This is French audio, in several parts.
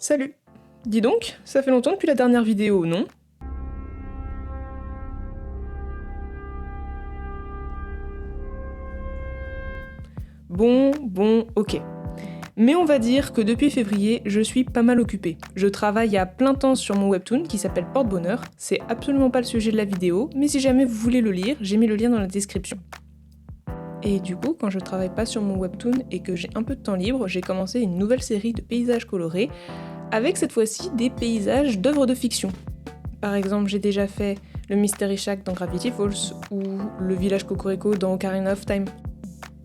Salut! Dis donc, ça fait longtemps depuis la dernière vidéo, non? Bon, ok. Mais on va dire que depuis février, je suis pas mal occupée. Je travaille à plein temps sur mon webtoon qui s'appelle Porte-Bonheur. C'est absolument pas le sujet de la vidéo, mais si jamais vous voulez le lire, j'ai mis le lien dans la description. Et du coup, quand je travaille pas sur mon webtoon et que j'ai un peu de temps libre, j'ai commencé une nouvelle série de paysages colorés, avec cette fois-ci des paysages d'œuvres de fiction. Par exemple, j'ai déjà fait le Mystery Shack dans Gravity Falls ou le village Cocorico dans Ocarina of Time.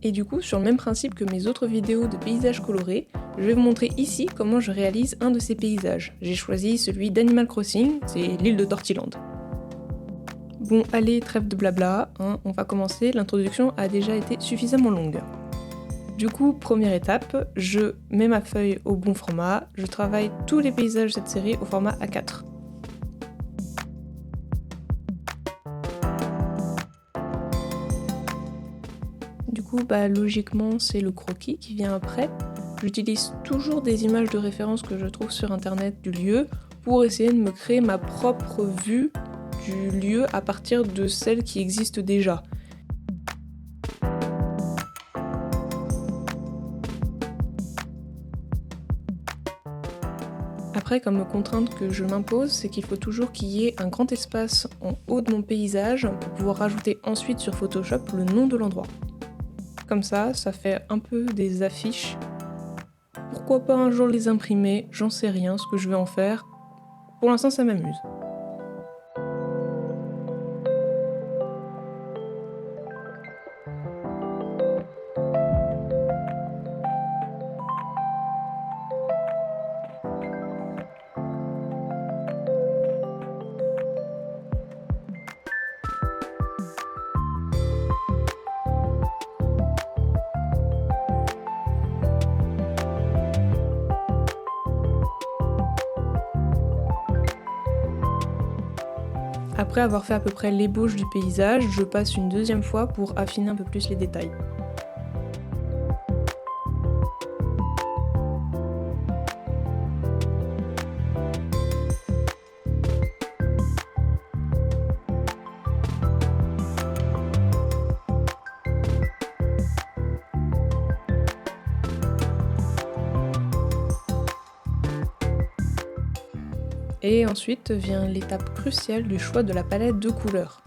Et du coup, sur le même principe que mes autres vidéos de paysages colorés, je vais vous montrer ici comment je réalise un de ces paysages. J'ai choisi celui d'Animal Crossing, c'est l'île de Tortiland. Bon, allez, trêve de blabla, on va commencer, l'introduction a déjà été suffisamment longue. Du coup, première étape, je mets ma feuille au bon format, je travaille tous les paysages de cette série au format A4. Du coup, logiquement, c'est le croquis qui vient après. J'utilise toujours des images de référence que je trouve sur internet du lieu pour essayer de me créer ma propre vue du lieu à partir de celles qui existent déjà. Après, comme contrainte que je m'impose, c'est qu'il faut toujours qu'il y ait un grand espace en haut de mon paysage pour pouvoir rajouter ensuite sur Photoshop le nom de l'endroit. Comme ça fait un peu des affiches. Pourquoi pas un jour les imprimer, j'en sais rien ce que je vais en faire. Pour l'instant, ça m'amuse. Après avoir fait à peu près l'ébauche du paysage, je passe une deuxième fois pour affiner un peu plus les détails. Et ensuite vient l'étape cruciale du choix de la palette de couleurs.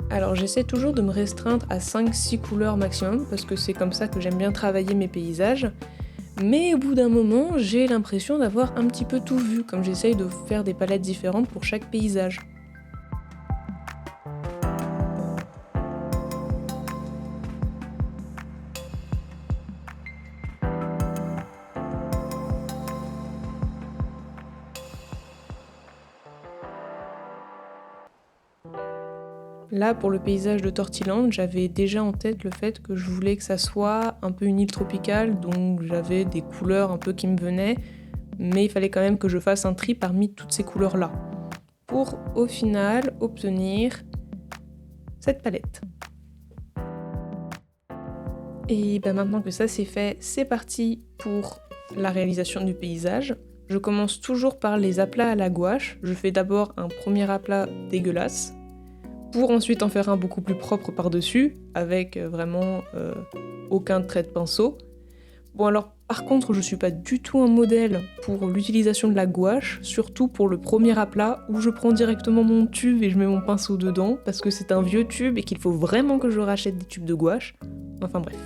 Alors j'essaie toujours de me restreindre à 5-6 couleurs maximum, parce que c'est comme ça que j'aime bien travailler mes paysages. Mais au bout d'un moment, j'ai l'impression d'avoir un petit peu tout vu, comme j'essaye de faire des palettes différentes pour chaque paysage. Là, pour le paysage de Tortiland, j'avais déjà en tête le fait que je voulais que ça soit un peu une île tropicale, donc j'avais des couleurs un peu qui me venaient, mais il fallait quand même que je fasse un tri parmi toutes ces couleurs-là, pour au final obtenir cette palette. Et maintenant que ça c'est fait, c'est parti pour la réalisation du paysage. Je commence toujours par les aplats à la gouache. Je fais d'abord un premier aplat dégueulasse, pour ensuite en faire un beaucoup plus propre par-dessus, avec vraiment aucun trait de pinceau. Bon alors, par contre, je suis pas du tout un modèle pour l'utilisation de la gouache, surtout pour le premier aplat, où je prends directement mon tube et je mets mon pinceau dedans, parce que c'est un vieux tube et qu'il faut vraiment que je rachète des tubes de gouache. Enfin bref.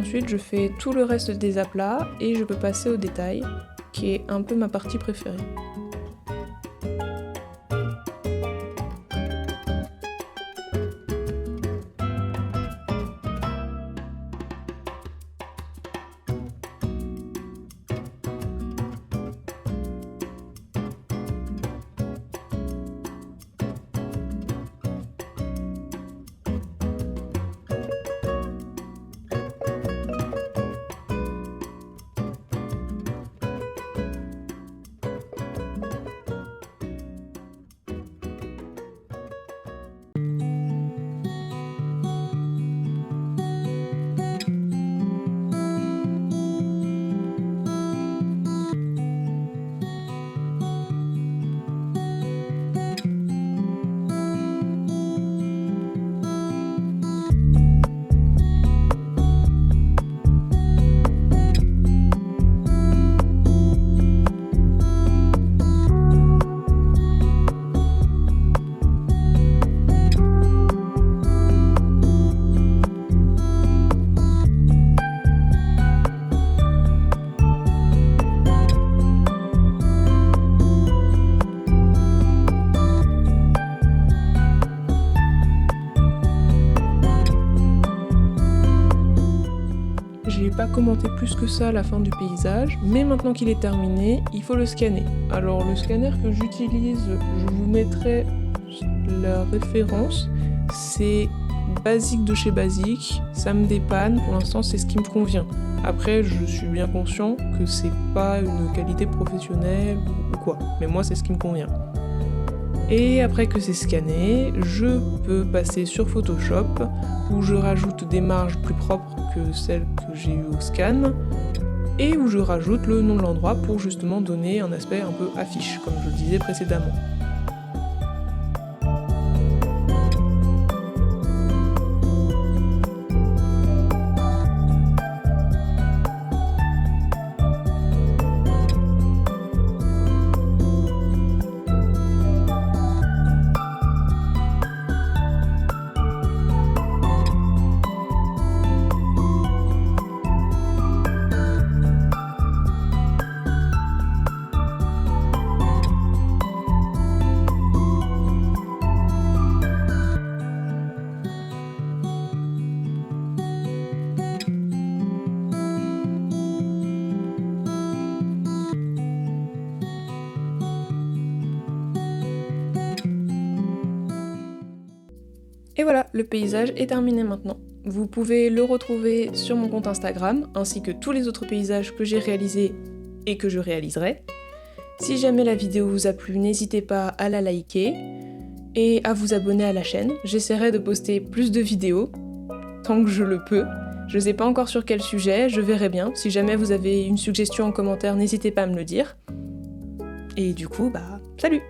Ensuite, je fais tout le reste des aplats et je peux passer au détail, qui est un peu ma partie préférée. J'ai pas commenté plus que ça à la fin du paysage, mais maintenant qu'il est terminé, il faut le scanner. Alors le scanner que j'utilise, je vous mettrai la référence, c'est Basique de chez Basique, ça me dépanne, pour l'instant c'est ce qui me convient. Après je suis bien conscient que c'est pas une qualité professionnelle ou quoi, mais moi c'est ce qui me convient. Et après que c'est scanné, je peux passer sur Photoshop où je rajoute des marges plus propres que celles que j'ai eues au scan et où je rajoute le nom de l'endroit pour justement donner un aspect un peu affiche, comme je le disais précédemment. Et voilà, le paysage est terminé maintenant. Vous pouvez le retrouver sur mon compte Instagram, ainsi que tous les autres paysages que j'ai réalisés et que je réaliserai. Si jamais la vidéo vous a plu, n'hésitez pas à la liker et à vous abonner à la chaîne. J'essaierai de poster plus de vidéos, tant que je le peux. Je sais pas encore sur quel sujet, je verrai bien. Si jamais vous avez une suggestion en commentaire, n'hésitez pas à me le dire. Et du coup, salut!